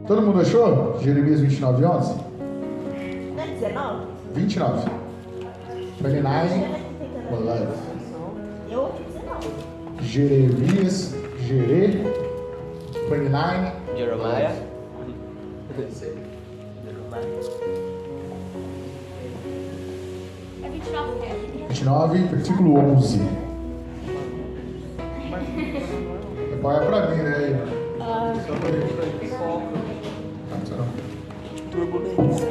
Todo mundo achou? Jeremias 29:11? Não é 19? 29. 29. Love. Eu ouvi 19. Jeremias, 29. Jeremiah. É 29 o quê? 29, versículo 11. Põe pra mim, né? Turbulência.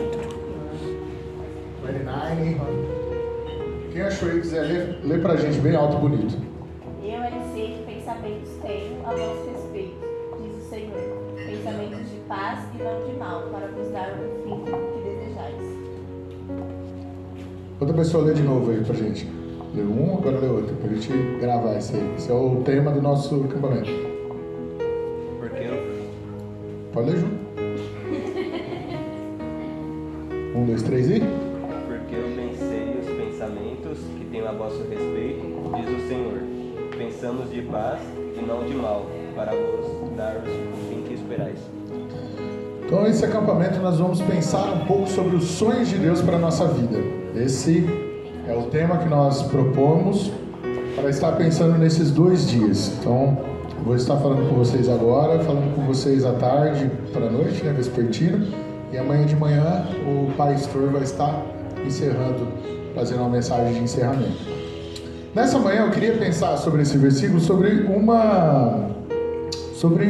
29. Quem achou aí quiser ler, lê pra gente bem alto e bonito. Eu sei que pensamentos tenho a vosso respeito, diz o Senhor. Pensamentos de paz e não de mal, para vos dar o fim que desejais. Outra pessoa lê de novo aí pra gente. Leu um, agora lê outro, pra gente gravar isso aí. Esse é o tema do nosso acampamento. Porque eu... Pode ler junto. 1, 2, 3 e... Porque eu pensei os pensamentos que tenho a vosso respeito, diz o Senhor. Pensamos de paz e não de mal, para vos dar o fim que esperais. Então, nesse acampamento, nós vamos pensar um pouco sobre os sonhos de Deus para a nossa vida. Esse é o tema que nós propomos para estar pensando nesses 2 dias. Então, vou estar falando com vocês agora, falando com vocês à tarde para a noite, né, vespertino. E amanhã de manhã o pastor vai estar encerrando, fazendo uma mensagem de encerramento. Nessa manhã eu queria pensar sobre esse versículo, sobre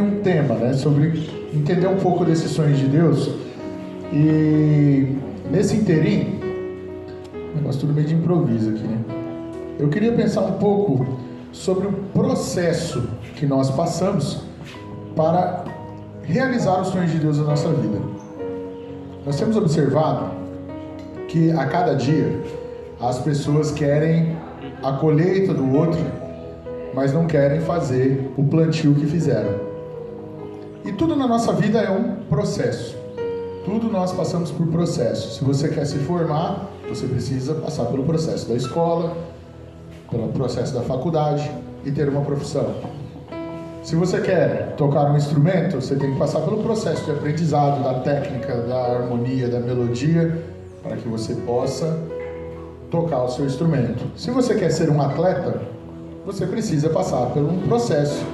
um tema, né? Sobre entender um pouco desses sonhos de Deus. E nesse inteirinho, negócio tudo meio de improviso aqui, né? Eu queria pensar um pouco sobre o processo que nós passamos para realizar os sonhos de Deus na nossa vida. Nós temos observado que a cada dia as pessoas querem a colheita do outro, mas não querem fazer o plantio que fizeram. E tudo na nossa vida é um processo. Tudo nós passamos por processo. Se você quer se formar, você precisa passar pelo processo da escola, pelo processo da faculdade e ter uma profissão. Se você quer tocar um instrumento, você tem que passar pelo processo de aprendizado, da técnica, da harmonia, da melodia, para que você possa tocar o seu instrumento. Se você quer ser um atleta, você precisa passar por um processo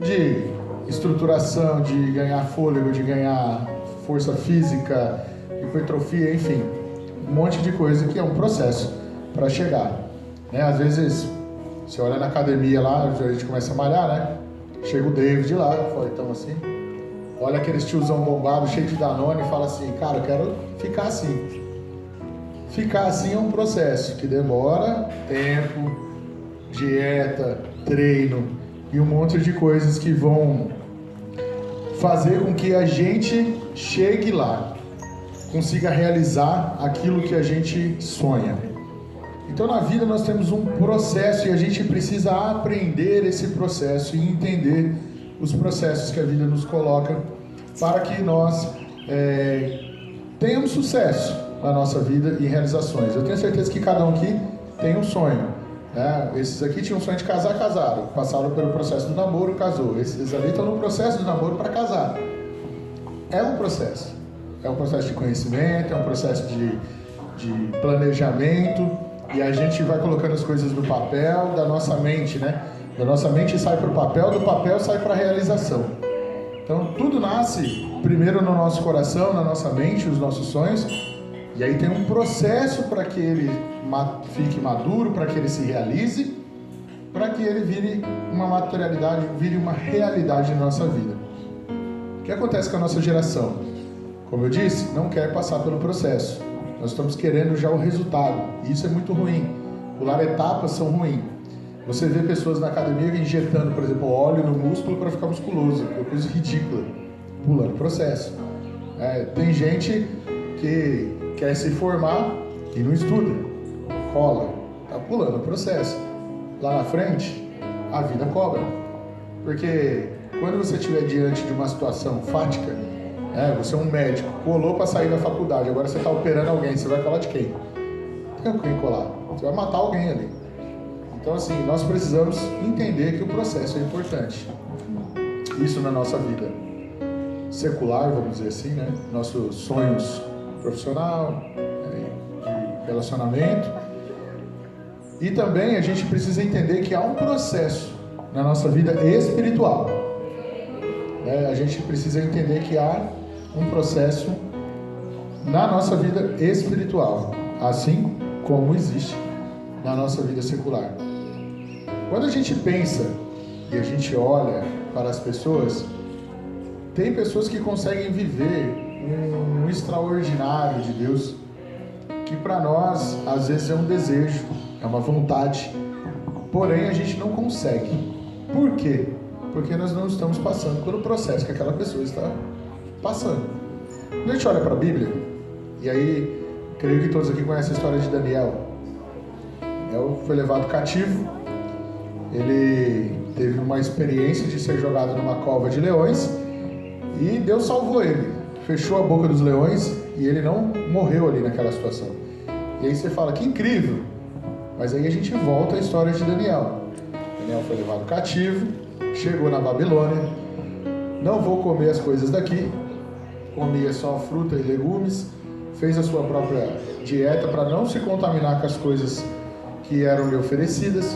de estruturação, de ganhar fôlego, de ganhar força física, hipertrofia, enfim, um monte de coisa que é um processo para chegar. Né? Às vezes, você olha na academia lá, a gente começa a malhar, né? Chega o David lá, fortão assim, olha aqueles tiozão bombado, cheio de Danone e fala assim, cara, eu quero ficar assim. Ficar assim é um processo que demora tempo, dieta, treino e um monte de coisas que vão fazer com que a gente chegue lá, consiga realizar aquilo que a gente sonha. Então na vida nós temos um processo e a gente precisa aprender esse processo e entender os processos que a vida nos coloca para que nós tenhamos sucesso na nossa vida e realizações. Eu tenho certeza que cada um aqui tem um sonho. Né? Esses aqui tinham um sonho de casar, casaram. Passaram pelo processo do namoro, casou. Esses ali estão no processo do namoro para casar. É um processo. É um processo de conhecimento, é um processo de planejamento. E a gente vai colocando as coisas no papel da nossa mente, né? Da nossa mente sai para o papel, do papel sai para a realização. Então tudo nasce primeiro no nosso coração, na nossa mente, os nossos sonhos. E aí tem um processo para que ele fique maduro, para que ele se realize, para que ele vire uma materialidade, vire uma realidade na nossa vida. O que acontece com a nossa geração? Como eu disse, não quer passar pelo processo. Nós estamos querendo já o resultado. E isso é muito ruim. Pular etapas são ruins. Você vê pessoas na academia injetando, por exemplo, óleo no músculo para ficar musculoso. É uma coisa ridícula. Pulando processo. Tem gente que quer se formar e não estuda. Cola. Está pulando o processo. Lá na frente, a vida cobra. Porque quando você estiver diante de uma situação fática, você é um médico, colou para sair da faculdade, agora você está operando alguém, você vai colar de quem? Não tem quem colar, você vai matar alguém ali. Então assim, nós precisamos entender que o processo é importante. Isso na nossa vida. secular, vamos dizer assim, né? Nossos sonhos profissional, de relacionamento. E também a gente precisa entender que há um processo na nossa vida espiritual. A gente precisa entender que há um processo na nossa vida espiritual, assim como existe na nossa vida secular. Quando a gente pensa e a gente olha para as pessoas, tem pessoas que conseguem viver um extraordinário de Deus, que para nós às vezes é um desejo, é uma vontade, porém a gente não consegue. Por quê? Porque nós não estamos passando pelo processo que aquela pessoa está passando. Quando a gente olha para a Bíblia, e aí creio que todos aqui conhecem a história de Daniel. Daniel foi levado cativo, ele teve uma experiência de ser jogado numa cova de leões e Deus salvou ele, fechou a boca dos leões e ele não morreu ali naquela situação. E aí você fala, que incrível! Mas aí a gente volta à história de Daniel. Daniel foi levado cativo, chegou na Babilônia, não vou comer as coisas daqui, comia só fruta e legumes, fez a sua própria dieta para não se contaminar com as coisas que eram lhe oferecidas,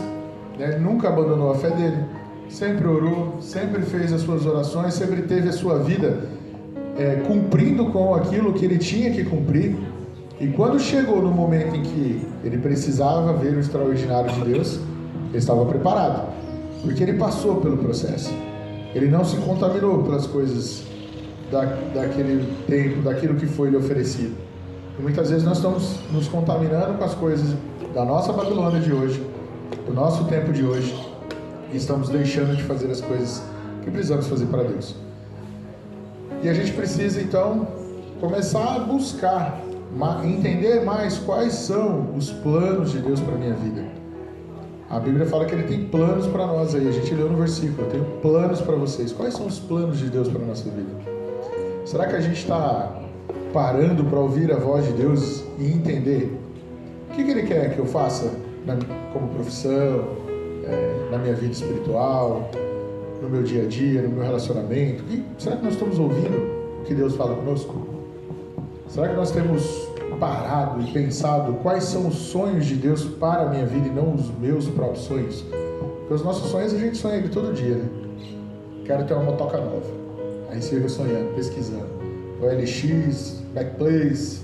né? Nunca abandonou a fé dele, sempre orou, sempre fez as suas orações, sempre teve a sua vida cumprindo com aquilo que ele tinha que cumprir. E quando chegou no momento em que ele precisava ver o extraordinário de Deus, ele estava preparado, porque ele passou pelo processo. Ele não se contaminou pelas coisas daquele tempo, daquilo que foi lhe oferecido. E muitas vezes nós estamos nos contaminando com as coisas da nossa Babilônia de hoje, do nosso tempo de hoje, e estamos deixando de fazer as coisas que precisamos fazer para Deus. E a gente precisa então começar a buscar, entender mais quais são os planos de Deus para a minha vida. A Bíblia fala que Ele tem planos para nós aí, a gente leu no versículo, eu tenho planos para vocês. Quais são os planos de Deus para a nossa vida? Será que a gente está parando para ouvir a voz de Deus e entender o que Ele quer que eu faça como profissão, na minha vida espiritual, no meu dia a dia, no meu relacionamento? Será que nós estamos ouvindo o que Deus fala conosco? Será que nós temos parado e pensado quais são os sonhos de Deus para a minha vida e não os meus próprios sonhos? Porque os nossos sonhos a gente sonha ele todo dia, né? Quero ter uma motoca nova. Aí você fica sonhando, pesquisando. OLX, Backplace,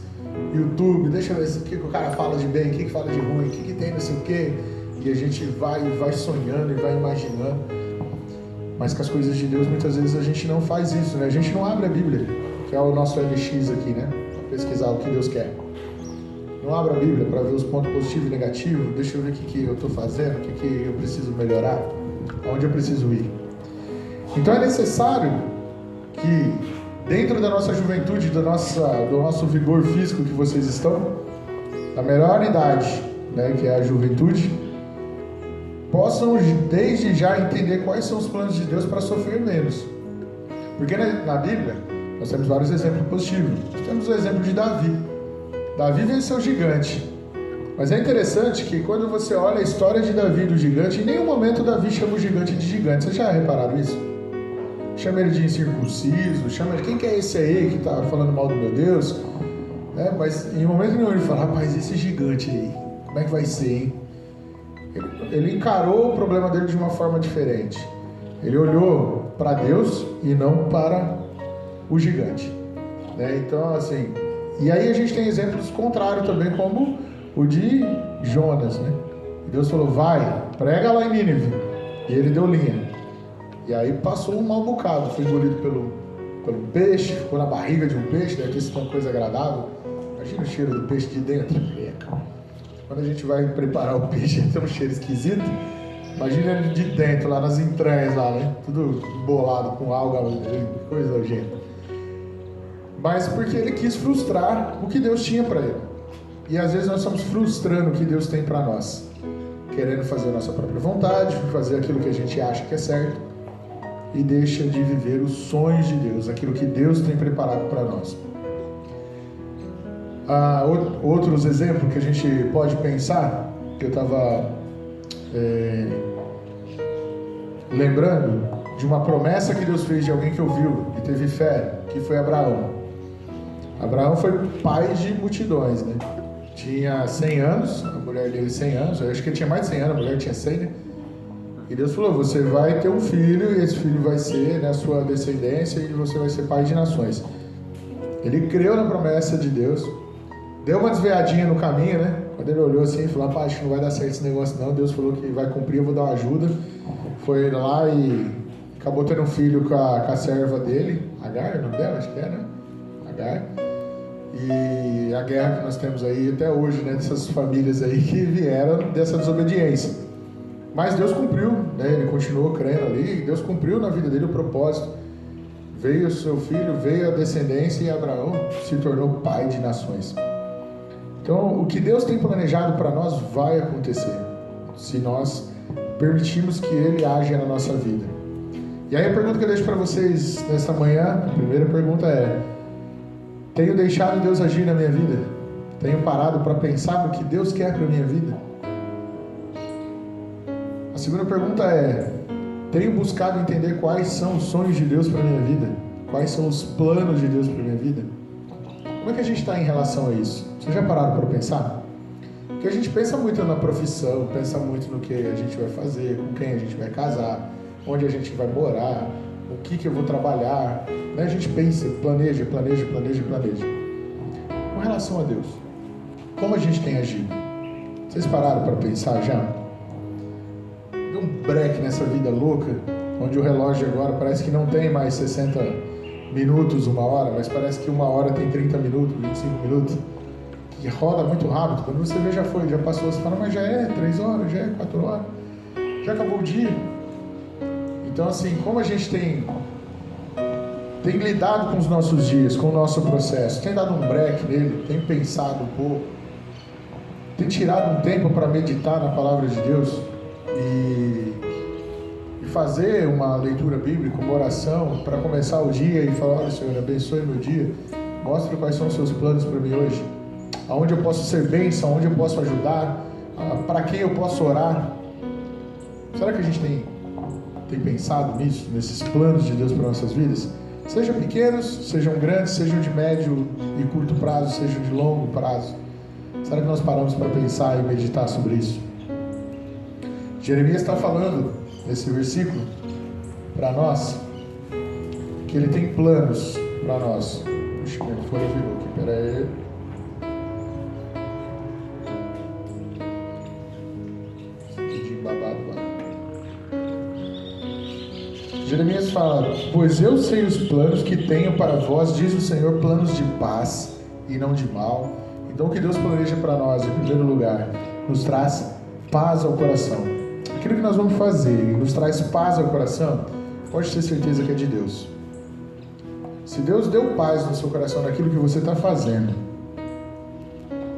YouTube, deixa eu ver o que o cara fala de bem, o que fala de ruim, o que tem não sei o quê. E a gente vai sonhando e vai imaginando. Mas com as coisas de Deus, muitas vezes a gente não faz isso, né? A gente não abre a Bíblia, que é o nosso LX aqui, né? Pesquisar o que Deus quer. Não abra a Bíblia para ver os pontos positivos e negativos. Deixa eu ver o que eu estou fazendo, o que eu preciso melhorar, aonde eu preciso ir. Então é necessário que dentro da nossa juventude, do nosso vigor físico que vocês estão, na melhor idade, né, que é a juventude, possam desde já entender quais são os planos de Deus para sofrer menos. Porque na Bíblia nós temos vários exemplos positivos. Nós temos o exemplo de Davi. Davi venceu o gigante. Mas é interessante que quando você olha a história de Davi do gigante, em nenhum momento Davi chama o gigante de gigante. Vocês já repararam isso? Chama ele de incircunciso, chama ele, quem que é esse aí que está falando mal do meu Deus? Mas em momento nenhum ele fala, rapaz, esse gigante aí, como é que vai ser, hein? Ele encarou o problema dele de uma forma diferente. Ele olhou para Deus e não para o gigante, né? Então, assim, e aí a gente tem exemplos contrários também, como o de Jonas, né? Deus falou, vai, prega lá em Nínive, e ele deu linha, e aí passou um mau bocado, foi engolido pelo peixe, ficou na barriga de um peixe, deve ter sido uma coisa agradável. Imagina o cheiro do peixe de dentro. Quando a gente vai preparar o peixe, tem um cheiro esquisito. Imagina ele de dentro, lá nas entranhas, lá, né? Tudo bolado com alga, coisa nojenta. Mas porque ele quis frustrar o que Deus tinha para ele. E às vezes nós estamos frustrando o que Deus tem para nós, querendo fazer a nossa própria vontade, fazer aquilo que a gente acha que é certo, e deixa de viver os sonhos de Deus, aquilo que Deus tem preparado para nós. Outros exemplos que a gente pode pensar, que eu estava lembrando de uma promessa que Deus fez de alguém que ouviu e teve fé, que foi Abraão. Abraão foi pai de multidões, né? Tinha 100 anos, a mulher dele 100 anos, eu acho que ele tinha mais de 100 anos, a mulher tinha 100, né? E Deus falou, você vai ter um filho, e esse filho vai ser, né, a sua descendência, e você vai ser pai de nações. Ele creu na promessa de Deus, deu uma desviadinha no caminho, né? Quando ele olhou assim e falou, pá, acho que não vai dar certo esse negócio não, Deus falou que vai cumprir, eu vou dar uma ajuda. Foi lá e acabou tendo um filho com a serva dele, Agar, o nome dela, acho que é, né? Agar. E a guerra que nós temos aí até hoje, né? Dessas famílias aí que vieram dessa desobediência. Mas Deus cumpriu, né? Ele continuou crendo ali, Deus cumpriu na vida dele o propósito. Veio o seu filho, veio a descendência e Abraão se tornou pai de nações. Então, o que Deus tem planejado para nós vai acontecer, se nós permitirmos que Ele haja na nossa vida. E aí a pergunta que eu deixo para vocês nesta manhã, a primeira pergunta é: tenho deixado Deus agir na minha vida? Tenho parado para pensar no que Deus quer para a minha vida? A segunda pergunta é: tenho buscado entender quais são os sonhos de Deus para a minha vida? Quais são os planos de Deus para a minha vida? Como é que a gente está em relação a isso? Vocês já pararam para pensar? Porque a gente pensa muito na profissão, pensa muito no que a gente vai fazer, com quem a gente vai casar, onde a gente vai morar, o que eu vou trabalhar. Né? A gente pensa, planeja. Com relação a Deus, como a gente tem agido? Vocês pararam para pensar já? Deu um break nessa vida louca, onde o relógio agora parece que não tem mais 60 minutos, uma hora, mas parece que uma hora tem 30 minutos, 25 minutos, que roda muito rápido. Quando você vê, já foi, já passou, você fala, mas já é 3 horas, já é 4 horas, já acabou o dia. Então, assim, como a gente tem lidado com os nossos dias, com o nosso processo, tem dado um break nele, tem pensado um pouco, tem tirado um tempo para meditar na palavra de Deus e fazer uma leitura bíblica, uma oração, para começar o dia e falar, olha, Senhor, abençoe meu dia, mostre quais são os seus planos para mim hoje, aonde eu posso ser bênção, aonde eu posso ajudar, para quem eu posso orar. Será que a gente tem pensado nisso, nesses planos de Deus para nossas vidas? Sejam pequenos, sejam grandes, sejam de médio e curto prazo, sejam de longo prazo. Será que nós paramos para pensar e meditar sobre isso? Jeremias está falando nesse versículo para nós que ele tem planos para nós. Puxa, minha folha virou aqui, pera aí. Jeremias fala, pois eu sei os planos que tenho para vós, diz o Senhor, planos de paz e não de mal. Então o que Deus planeja para nós, em primeiro lugar, nos traz paz ao coração. Aquilo que nós vamos fazer e nos traz paz ao coração, pode ter certeza que é de Deus. Se Deus deu paz no seu coração naquilo que você está fazendo,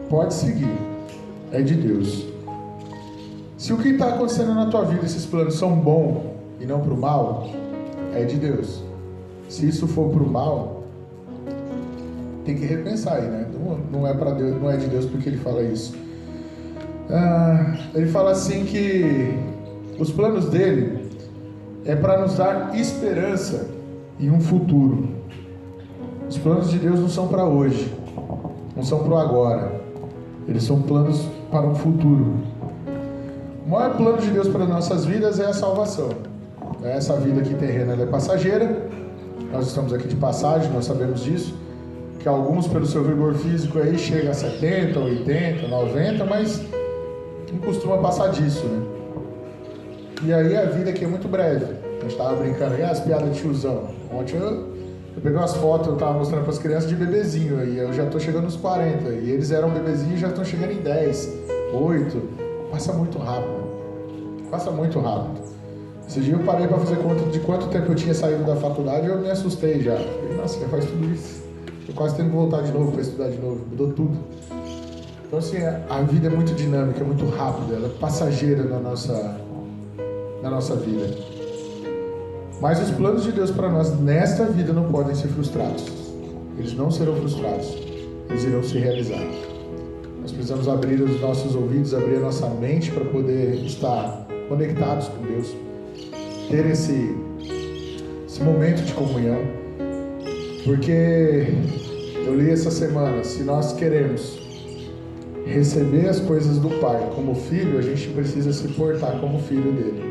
pode seguir, é de Deus. Se o que está acontecendo na tua vida, esses planos são bons e não para o mal, é de Deus. Se isso for para o mal, tem que repensar aí, né? Não é para Deus, não é de Deus porque ele fala isso. Ele fala assim que os planos dele é para nos dar esperança e um futuro. Os planos de Deus não são para hoje, não são para o agora. Eles são planos para um futuro. O maior plano de Deus para as nossas vidas é a salvação. Essa vida aqui terrena ela é passageira. Nós estamos aqui de passagem, nós sabemos disso. Que alguns, pelo seu vigor físico, aí chegam a 70, 80, 90, mas não costuma passar disso, né? E aí a vida aqui é muito breve. A gente estava brincando aí, as piadas de tiozão. Ontem eu peguei umas fotos, eu estava mostrando para as crianças de bebezinho, aí eu já estou chegando nos 40, e eles eram bebezinhos e já estão chegando em 10, 8. Passa muito rápido. Esse dia eu parei para fazer conta de quanto tempo eu tinha saído da faculdade e eu me assustei já. Falei, nossa, já faz tudo isso. Eu quase tenho que voltar de novo para estudar de novo. Mudou tudo. Então, assim, a vida é muito dinâmica, é muito rápida, ela é passageira na nossa vida. Mas os planos de Deus para nós nesta vida não podem ser frustrados. Eles não serão frustrados. Eles irão se realizar. Nós precisamos abrir os nossos ouvidos, abrir a nossa mente para poder estar conectados com Deus. Ter esse momento de comunhão. Porque eu li essa semana, se nós queremos receber as coisas do Pai como filho, a gente precisa se portar como filho dele.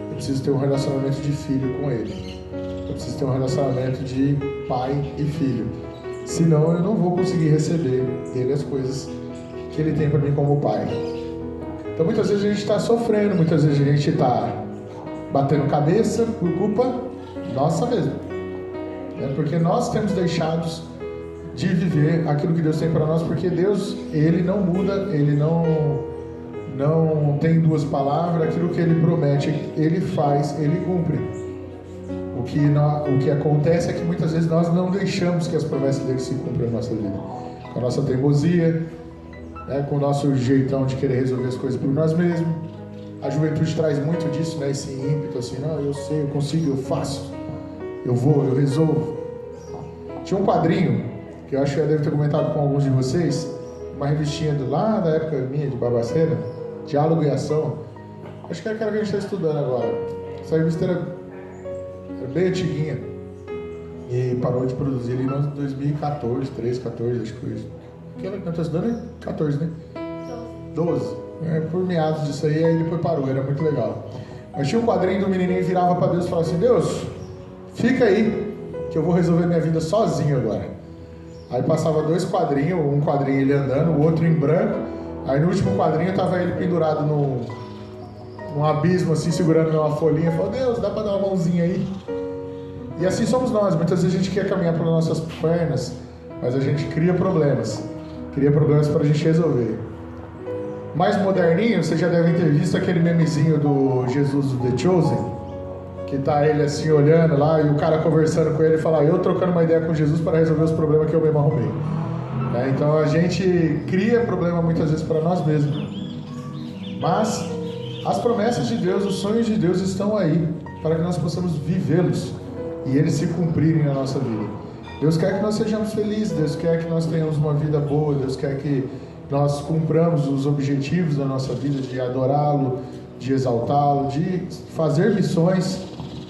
Eu preciso ter um relacionamento de filho com ele. Eu preciso ter um relacionamento de pai e filho. Senão eu não vou conseguir receber dele as coisas que ele tem para mim como pai. Então muitas vezes a gente está sofrendo, muitas vezes a gente está batendo cabeça por culpa nossa mesmo. Porque nós temos deixado de viver aquilo que Deus tem para nós, porque Deus, Ele não muda, Ele não tem duas palavras, aquilo que Ele promete, Ele faz, Ele cumpre. O que acontece é que muitas vezes nós não deixamos que as promessas dele se cumpram na nossa vida. Com a nossa teimosia, com o nosso jeitão de querer resolver as coisas por nós mesmos. A juventude traz muito disso, né? Esse ímpeto assim, não, eu sei, eu consigo, eu faço, eu vou, eu resolvo. Tinha um quadrinho, que eu acho que eu devo ter comentado com alguns de vocês, uma revistinha lá da época minha, de Babacena, Diálogo e Ação. Acho que é aquela que a gente está estudando agora. Essa revista era bem antiguinha e parou de produzir ali em 2014, 13, 14, acho que foi isso. Que ela está estudando é 14, né? 12. Por meados disso aí depois parou, era muito legal. Mas tinha um quadrinho do menininho que virava para Deus e falava assim: Deus, fica aí que eu vou resolver minha vida sozinho agora. Aí passava dois quadrinhos, um quadrinho ele andando, o outro em branco. Aí no último quadrinho tava ele pendurado num abismo assim, segurando uma folhinha. Falou: Deus, dá para dar uma mãozinha aí? E assim somos nós. Muitas vezes a gente quer caminhar pelas nossas pernas, mas a gente cria problemas para a gente resolver. Mais moderninho, vocês já devem ter visto aquele memezinho do Jesus do The Chosen, que tá ele assim olhando lá e o cara conversando com ele e fala: eu trocando uma ideia com Jesus para resolver os problemas que eu mesmo arrumei. Então a gente cria problema muitas vezes para nós mesmos. Mas as promessas de Deus, os sonhos de Deus estão aí para que nós possamos vivê-los e eles se cumprirem na nossa vida. Deus quer que nós sejamos felizes, Deus quer que nós tenhamos uma vida boa, Deus quer que nós cumpramos os objetivos da nossa vida, de adorá-lo, de exaltá-lo, de fazer missões.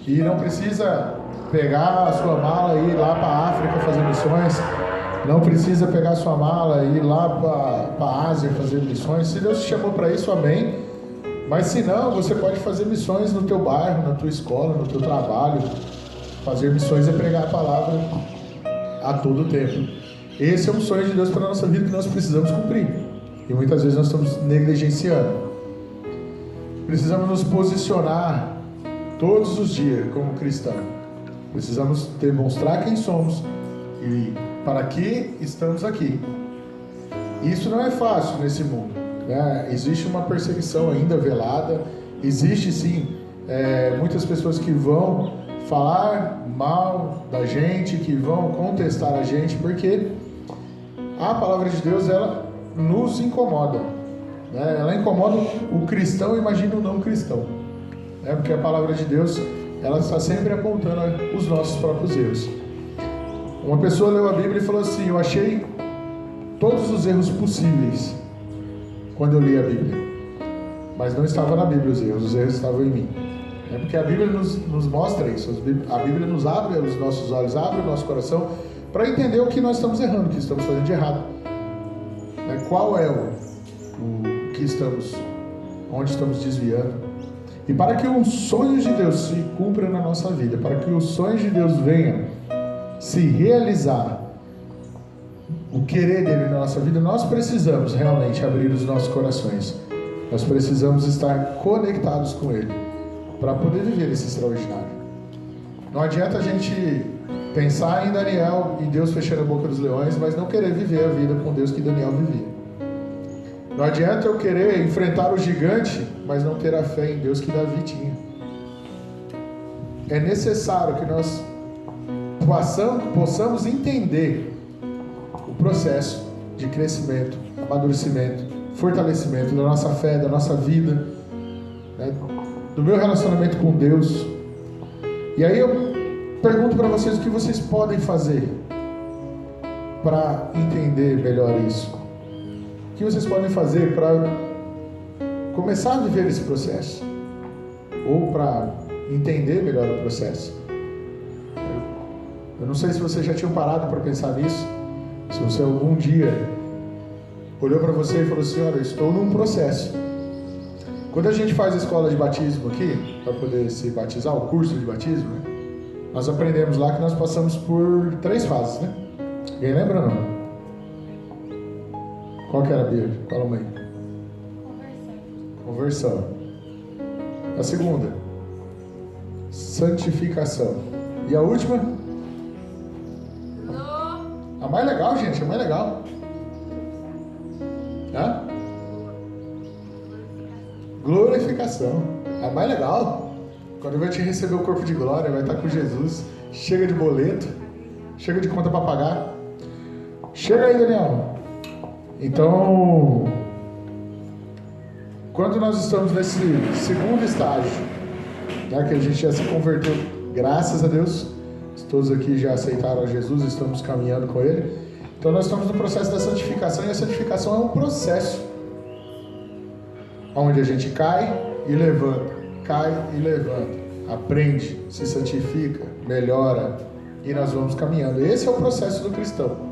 E não precisa pegar a sua mala e ir lá para a África fazer missões, não precisa pegar a sua mala e ir lá para a Ásia fazer missões. Se Deus te chamou para isso, amém. Mas se não, você pode fazer missões no teu bairro, na tua escola, no teu trabalho. Fazer missões é pregar a palavra a todo tempo. Esse é um sonho de Deus para a nossa vida que nós precisamos cumprir. E muitas vezes nós estamos negligenciando. Precisamos nos posicionar todos os dias como cristão. Precisamos demonstrar quem somos e para que estamos aqui. Isso não é fácil nesse mundo, né? Existe uma perseguição ainda velada. Existe sim muitas pessoas que vão falar mal da gente, que vão contestar a gente, porque a palavra de Deus, ela nos incomoda, né? Ela incomoda o cristão, imagina o não cristão, né? Porque a palavra de Deus, ela está sempre apontando os nossos próprios erros. Uma pessoa leu a Bíblia e falou assim: eu achei todos os erros possíveis quando eu li a Bíblia, mas não estava na Bíblia os erros estavam em mim. É porque a Bíblia nos mostra isso. A Bíblia nos abre os nossos olhos, abre o nosso coração para entender o que nós estamos errando, o que estamos fazendo de errado. Qual é o que estamos, onde estamos desviando. E para que os sonhos de Deus se cumpram na nossa vida, para que os sonhos de Deus venham se realizar, o querer dele na nossa vida, nós precisamos realmente abrir os nossos corações. Nós precisamos estar conectados com ele para poder viver esse extraordinário. Não adianta a gente pensar em Daniel e Deus fechando a boca dos leões, mas não querer viver a vida com Deus que Daniel vivia. Não adianta eu querer enfrentar o gigante, mas não ter a fé em Deus que Davi tinha. É necessário que nós possamos entender o processo de crescimento, amadurecimento, fortalecimento da nossa fé, da nossa vida, né? Do meu relacionamento com Deus. E aí eu pergunto para vocês o que vocês podem fazer para entender melhor isso. O que vocês podem fazer para começar a viver esse processo? Ou para entender melhor o processo? Eu não sei se vocês já tinham parado para pensar nisso. Se você algum dia olhou para você e falou assim, olha, eu estou num processo. Quando a gente faz a escola de batismo aqui, para poder se batizar, o curso de batismo, né? Nós aprendemos lá que nós passamos por 3 fases, né? Alguém lembra ou não? Qual que era a Bíblia? Fala, mãe. Conversão. A segunda, santificação. E a última? A mais legal, gente, a mais legal. Hã? Glorificação. A mais legal. Quando vai te receber o corpo de glória, vai estar com Jesus. Chega de boleto. Chega de conta para pagar. Chega aí, Daniel. Então, quando nós estamos nesse segundo estágio, né, que a gente já se converteu, graças a Deus, todos aqui já aceitaram a Jesus, estamos caminhando com Ele. Então nós estamos no processo da santificação, e a santificação é um processo onde a gente cai e levanta, aprende, se santifica, melhora, e nós vamos caminhando. Esse é o processo do cristão.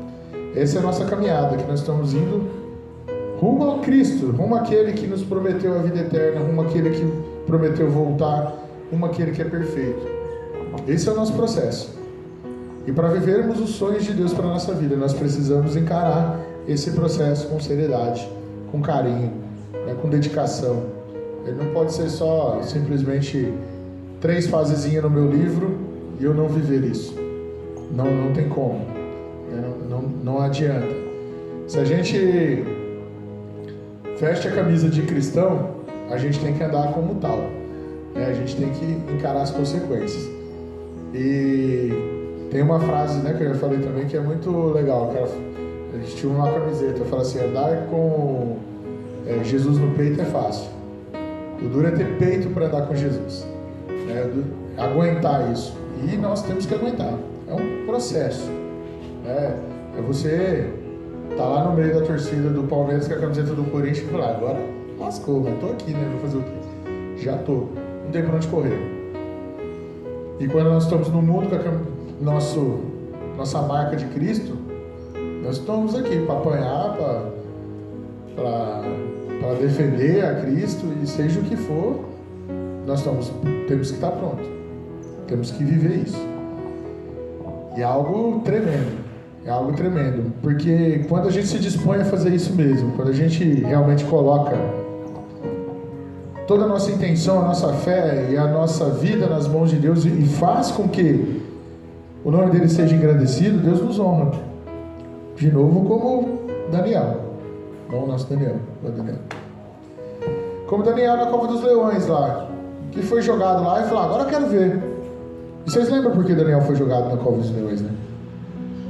Essa é a nossa caminhada, que nós estamos indo rumo ao Cristo, rumo àquele que nos prometeu a vida eterna, rumo àquele que prometeu voltar, rumo àquele que é perfeito. Esse é o nosso processo. E para vivermos os sonhos de Deus para a nossa vida, nós precisamos encarar esse processo com seriedade, com carinho, né, com dedicação. Ele não pode ser só simplesmente 3 fasezinhas no meu livro e eu não viver isso. Não tem como. Não adianta. Se a gente veste a camisa de cristão, a gente tem que andar como tal, né? A gente tem que encarar as consequências. E tem uma frase, né, que eu já falei também, que é muito legal. A gente tinha uma camiseta, fala assim: andar com Jesus no peito é fácil. O duro é ter peito para andar com Jesus, né? Aguentar isso. E nós temos que aguentar. É um processo. É você tá lá no meio da torcida do Palmeiras com a camiseta do Corinthians e falar: agora lascou, mas tô aqui, né? Vou fazer o quê? Já tô. Não tem pra onde correr. E quando nós estamos no mundo com a nossa marca de Cristo, nós estamos aqui para apanhar, para defender a Cristo, e seja o que for, nós temos que estar prontos. Temos que viver isso. E é algo tremendo. É algo tremendo. Porque quando a gente se dispõe a fazer isso mesmo, quando a gente realmente coloca toda a nossa intenção, a nossa fé e a nossa vida nas mãos de Deus e faz com que o nome dele seja engrandecido, Deus nos honra. De novo, como Daniel. Não o nosso Daniel, não Daniel. Como Daniel na Cova dos Leões lá, que foi jogado lá e falou: agora eu quero ver. E vocês lembram por que Daniel foi jogado na Cova dos Leões, né?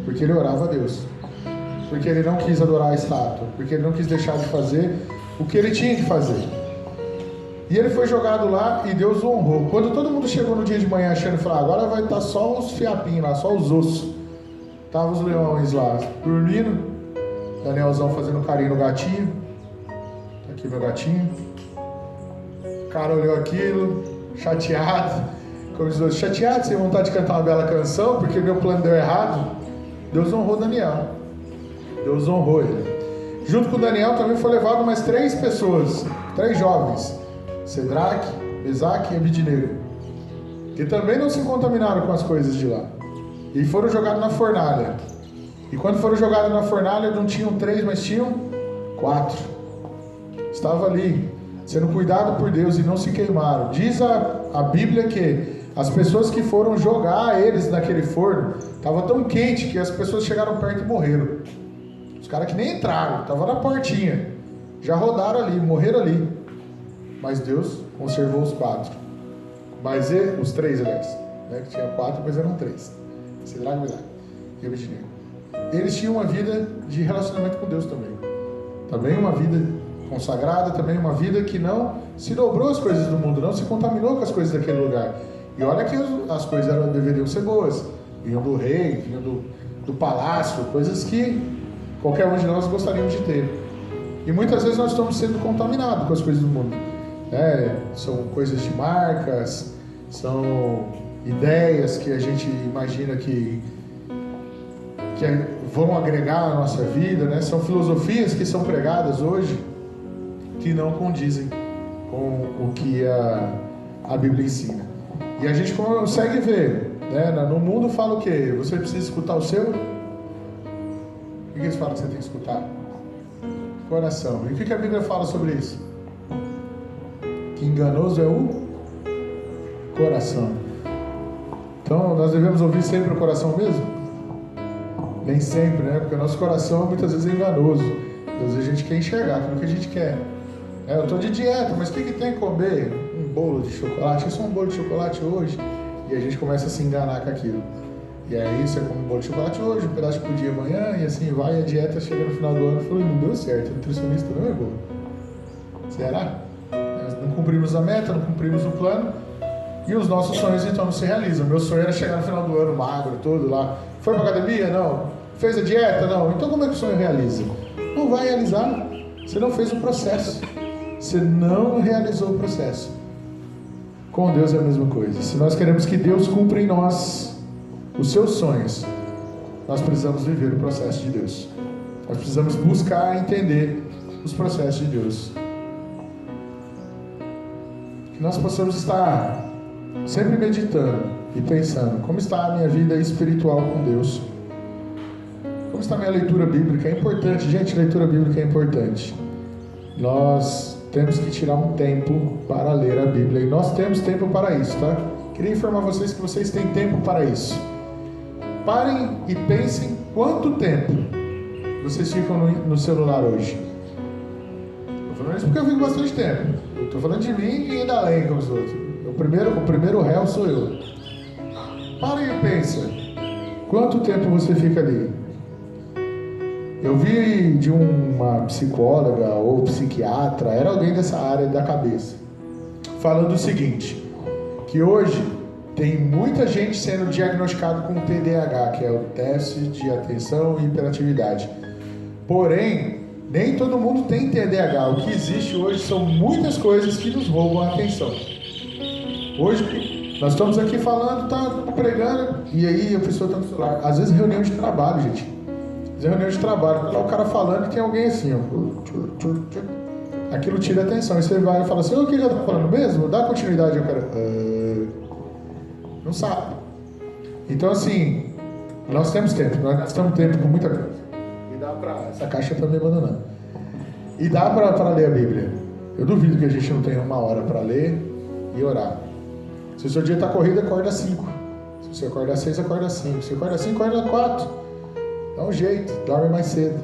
Porque ele orava a Deus. Porque ele não quis adorar a estátua. Porque ele não quis deixar de fazer o que ele tinha que fazer. E ele foi jogado lá e Deus o honrou. Quando todo mundo chegou no dia de manhã achando e falou: agora vai estar só os fiapinhos lá, só os ossos. Estavam os leões lá dormindo. Danielzão fazendo carinho no gatinho. Tá aqui meu gatinho. O cara olhou aquilo, chateado. Como diz outro, chateado, sem vontade de cantar uma bela canção, porque meu plano deu errado. Deus honrou Daniel. Deus honrou ele. Junto com Daniel também foi levado mais 3 pessoas, 3 jovens: Sedraque, Mesaque e Abidnego, que também não se contaminaram com as coisas de lá. E foram jogados na fornalha. E quando foram jogados na fornalha, não tinham 3, mas tinham 4. Estava ali, sendo cuidado por Deus, e não se queimaram. Diz a Bíblia que as pessoas que foram jogar eles naquele forno, estava tão quente que as pessoas chegaram perto e morreram. Os caras que nem entraram, estavam na portinha, já rodaram ali, morreram ali. Mas Deus conservou os 4. Mas os 3, aliás, né? Que tinha 4, mas eram 3. Sedraque, Mesaque e Abidnego. Eles tinham uma vida de relacionamento com Deus também. Também uma vida consagrada, também uma vida que não se dobrou às coisas do mundo, não se contaminou com as coisas daquele lugar. E olha que as coisas deveriam ser boas. Vinham do rei, vinham do palácio, coisas que qualquer um de nós gostaríamos de ter. E muitas vezes nós estamos sendo contaminados com as coisas do mundo. São coisas de marcas, são ideias que a gente imagina que que vão agregar à nossa vida, né? São filosofias que são pregadas hoje que não condizem com o que a Bíblia ensina. E a gente consegue ver, né? No mundo fala o quê? Você precisa escutar o seu? O que eles falam que você tem que escutar? Coração. E o que a Bíblia fala sobre isso? Que enganoso é o coração. Então, nós devemos ouvir sempre o coração mesmo? Nem sempre, né? Porque o nosso coração muitas vezes é enganoso. Às vezes a gente quer enxergar aquilo que a gente quer. Eu estou de dieta, mas o que tem que comer? Um bolo de chocolate? É só um bolo de chocolate hoje? E a gente começa a se enganar com aquilo. E aí você come um bolo de chocolate hoje, um pedaço por dia amanhã, e assim vai. A dieta chega no final do ano e fala, não deu certo, o nutricionista não é bom. Será? Nós não cumprimos a meta, não cumprimos o plano, e os nossos sonhos então não se realizam. Meu sonho era chegar no final do ano magro, todo lá. Foi pra academia? Não. Fez a dieta? Não. Então como é que o sonho realiza? Não vai realizar. Você não fez o processo. Você não realizou o processo. Com Deus é a mesma coisa. Se nós queremos que Deus cumpra em nós os seus sonhos, nós precisamos viver o processo de Deus. Nós precisamos buscar entender os processos de Deus. Que nós possamos estar sempre meditando e pensando, como está a minha vida espiritual com Deus? Como está a minha leitura bíblica? É importante, gente, leitura bíblica é importante. Nós temos que tirar um tempo para ler a Bíblia, e nós temos tempo para isso, tá? Queria informar vocês que vocês têm tempo para isso. Parem e pensem quanto tempo vocês ficam no celular hoje. Estou falando isso porque eu fico bastante tempo. Eu estou falando de mim e ainda além com os outros. O primeiro réu sou eu. Parem e pensem quanto tempo você fica ali. Eu vi de uma psicóloga ou psiquiatra, era alguém dessa área da cabeça, falando o seguinte, que hoje tem muita gente sendo diagnosticado com TDAH, que é o déficit de atenção e hiperatividade. Porém, nem todo mundo tem TDAH. O que existe hoje são muitas coisas que nos roubam a atenção. Hoje, nós estamos aqui falando, tá pregando, e aí a pessoa está no celular. Às vezes reunião de trabalho, gente. Reunião de trabalho, tá lá o cara falando e tem alguém assim, ó. Aquilo tira atenção. E você vai e fala assim, o que já tá falando mesmo? Dá continuidade ao cara. Não sabe. Então assim, nós temos tempo, nós gastamos tempo com muita coisa. E dá pra. Essa caixa tá me abandonando. E dá pra ler a Bíblia. Eu duvido que a gente não tenha 1 hora pra ler e orar. Se o seu dia tá corrido, acorda às 5. Se você acorda às 6, acorda às 5. Se você acorda às 5, acorda às 4. Dá um jeito, dorme mais cedo.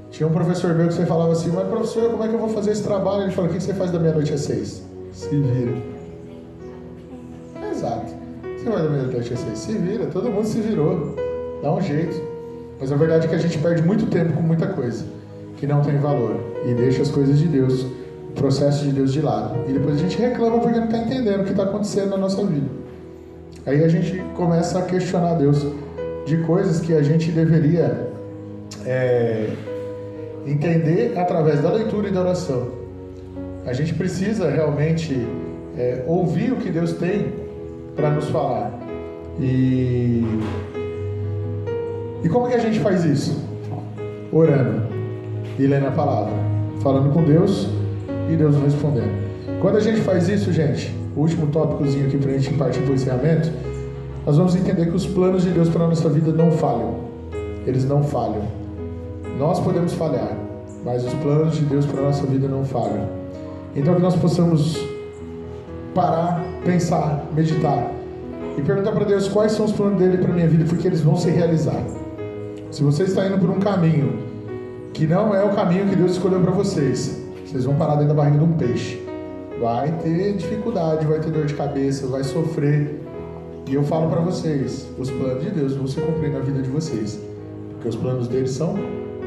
Tinha um professor meu que você falava assim, mas professor, como é que eu vou fazer esse trabalho? Ele falou, o que você faz da meia-noite às 6? Se vira. Exato. Você vai da meia-noite às 6? Se vira, todo mundo se virou. Dá um jeito. Mas a verdade é que a gente perde muito tempo com muita coisa que não tem valor e deixa as coisas de Deus, o processo de Deus de lado. E depois a gente reclama porque não está entendendo o que está acontecendo na nossa vida. Aí a gente começa a questionar Deus de coisas que a gente deveria entender através da leitura e da oração. A gente precisa realmente ouvir o que Deus tem para nos falar. E como que a gente faz isso? Orando e lendo a palavra, falando com Deus e Deus nos respondendo. Quando a gente faz isso, gente, o último tópicozinho aqui para a gente partir para o encerramento, nós vamos entender que os planos de Deus para a nossa vida não falham. Eles não falham. Nós podemos falhar, mas os planos de Deus para a nossa vida não falham. Então que nós possamos parar, pensar, meditar e perguntar para Deus quais são os planos dele para a minha vida, porque eles vão se realizar. Se você está indo por um caminho que não é o caminho que Deus escolheu para vocês, vocês vão parar dentro da barriga de um peixe. Vai ter dificuldade, vai ter dor de cabeça, vai sofrer. E eu falo para vocês, os planos de Deus vão se cumprir na vida de vocês, porque os planos dele são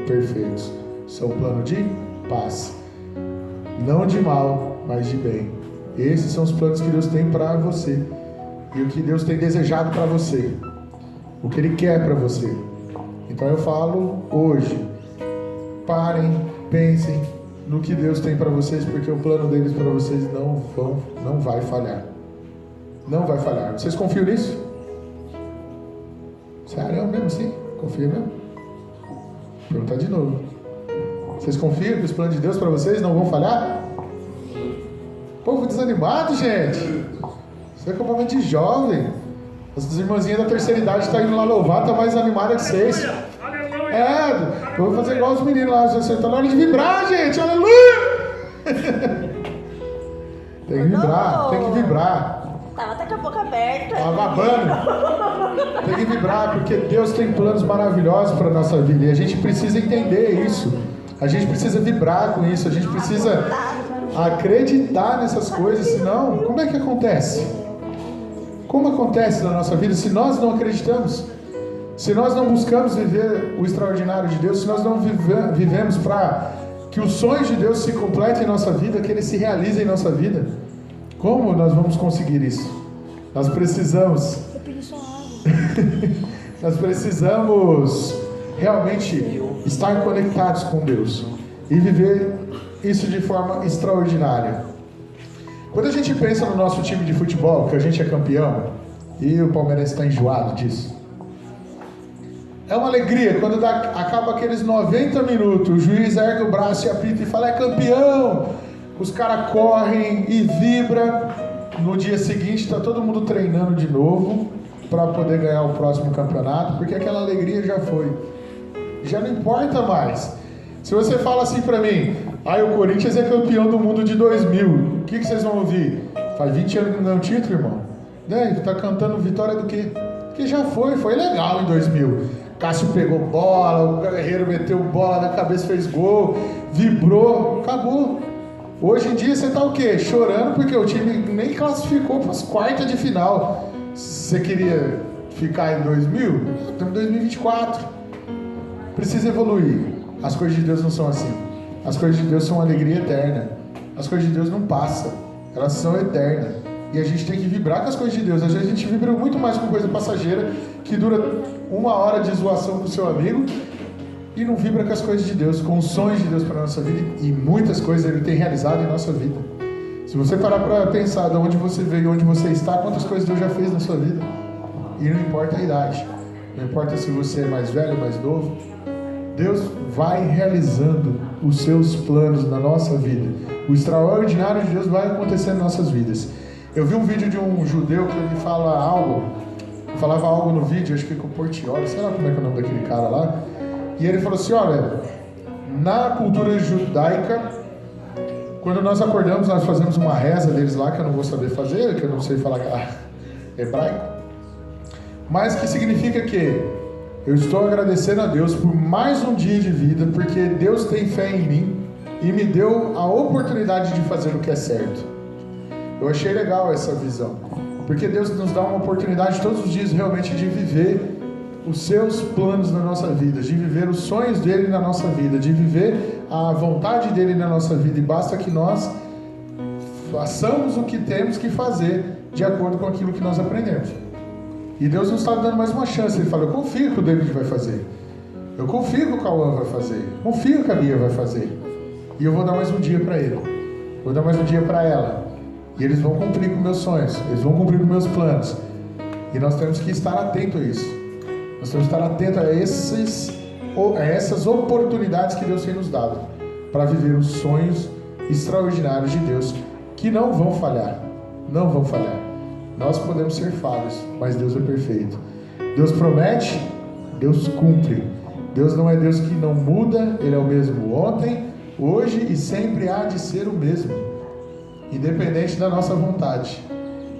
perfeitos. São um plano de paz, não de mal, mas de bem. Esses são os planos que Deus tem para você e o que Deus tem desejado para você, o que Ele quer para você. Então eu falo hoje, parem, pensem no que Deus tem para vocês, porque o plano deles para vocês não vai falhar. Não vai falhar. Vocês confiam nisso? Sério mesmo assim? Confia mesmo? Vou perguntar de novo. Vocês confiam que os planos de Deus para vocês não vão falhar? Povo desanimado, gente. Isso é acampamento de jovem. As irmãzinhas da terceira idade estão indo lá louvar, tá mais animada que vocês. Eu vou fazer igual os meninos lá. Você tá na hora de vibrar, gente. Aleluia! Tem que vibrar, tem que vibrar. Tava até com a boca aberta. Tava babando. Tem que vibrar, porque Deus tem planos maravilhosos para a nossa vida. E a gente precisa entender isso. A gente precisa vibrar com isso. A gente precisa acreditar nessas coisas. Senão, como é que acontece? Como acontece na nossa vida se nós não acreditamos? Se nós não buscamos viver o extraordinário de Deus, se nós não vivemos para que os sonhos de Deus se completem em nossa vida, que eles se realizem em nossa vida, como nós vamos conseguir isso? Nós precisamos nós precisamos realmente estar conectados com Deus e viver isso de forma extraordinária. Quando a gente pensa no nosso time de futebol, que a gente é campeão, e o Palmeiras está enjoado disso, é uma alegria quando acaba aqueles 90 minutos, o juiz ergue o braço e apita e fala: é campeão! Os caras correm e vibram. No dia seguinte está todo mundo treinando de novo para poder ganhar o próximo campeonato, porque aquela alegria já foi. Já não importa mais. Se você fala assim para mim: o Corinthians é campeão do mundo de 2000, o que vocês vão ouvir? Faz 20 anos que não ganhou um título, irmão. Tá cantando vitória do quê? Porque já foi legal em 2000. Cássio pegou bola, o Guerreiro meteu bola na cabeça, fez gol, vibrou, acabou. Hoje em dia você tá o quê? Chorando porque o time nem classificou para as quartas de final. Você queria ficar em 2000? Estamos em 2024. Precisa evoluir. As coisas de Deus não são assim. As coisas de Deus são alegria eterna. As coisas de Deus não passam. Elas são eternas. E a gente tem que vibrar com as coisas de Deus. Às vezes a gente vibra muito mais com coisa passageira, que dura 1 hora de zoação com o seu amigo, e não vibra com as coisas de Deus, com os sonhos de Deus para a nossa vida. E muitas coisas Ele tem realizado em nossa vida. Se você parar para pensar de onde você veio, onde você está, quantas coisas Deus já fez na sua vida. E não importa a idade. Não importa se você é mais velho, mais novo. Deus vai realizando os seus planos na nossa vida. O extraordinário de Deus vai acontecer nas nossas vidas. Eu vi um vídeo de um judeu que ele falava algo no vídeo, acho que com o Portioli, sei lá como é que é o nome daquele cara lá. E ele falou assim: olha, na cultura judaica, quando nós acordamos, nós fazemos uma reza deles lá, que eu não vou saber fazer, que eu não sei falar hebraico, mas que significa que eu estou agradecendo a Deus por mais um dia de vida, porque Deus tem fé em mim e me deu a oportunidade de fazer o que é certo. Eu achei legal essa visão, porque Deus nos dá uma oportunidade todos os dias realmente de viver os seus planos na nossa vida, de viver os sonhos dele na nossa vida, de viver a vontade dele na nossa vida, e basta que nós façamos o que temos que fazer de acordo com aquilo que nós aprendemos. E Deus nos está dando mais uma chance. Ele fala: eu confio que o David vai fazer, eu confio que o Cauã vai fazer, confio que a Bia vai fazer, e eu vou dar mais um dia para ele, vou dar mais um dia para ela. E eles vão cumprir com meus sonhos, eles vão cumprir com meus planos. E nós temos que estar atentos a isso. Nós temos que estar atentos a essas oportunidades que Deus tem nos dado para viver os sonhos extraordinários de Deus, que não vão falhar. Não vão falhar. Nós podemos ser falhos, mas Deus é perfeito. Deus promete, Deus cumpre. Deus não é Deus que não muda, Ele é o mesmo ontem, hoje e sempre há de ser o mesmo. Independente da nossa vontade.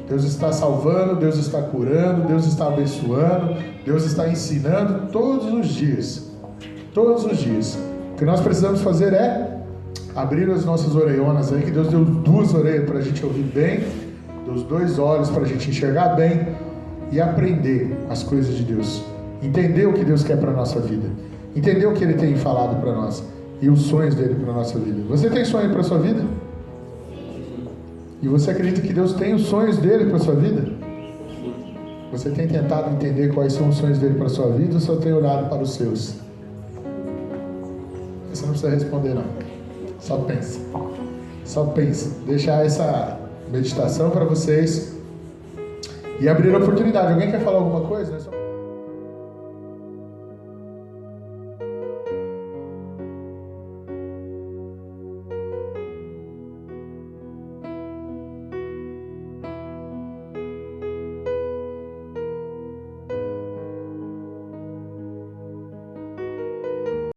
Deus está salvando, Deus está curando, Deus está abençoando, Deus está ensinando todos os dias. Todos os dias. O que nós precisamos fazer é abrir as nossas orelhonas aí, que Deus deu 2 orelhas para a gente ouvir bem, deu 2 olhos para a gente enxergar bem e aprender as coisas de Deus. Entender o que Deus quer para a nossa vida. Entender o que Ele tem falado para nós e os sonhos dele para a nossa vida. Você tem sonho para a sua vida? E você acredita que Deus tem os sonhos dele para a sua vida? Você tem tentado entender quais são os sonhos dele para a sua vida, ou só tem olhado para os seus? Você não precisa responder não. Só pensa. Só pensa. Deixar essa meditação para vocês e abrir a oportunidade. Alguém quer falar alguma coisa?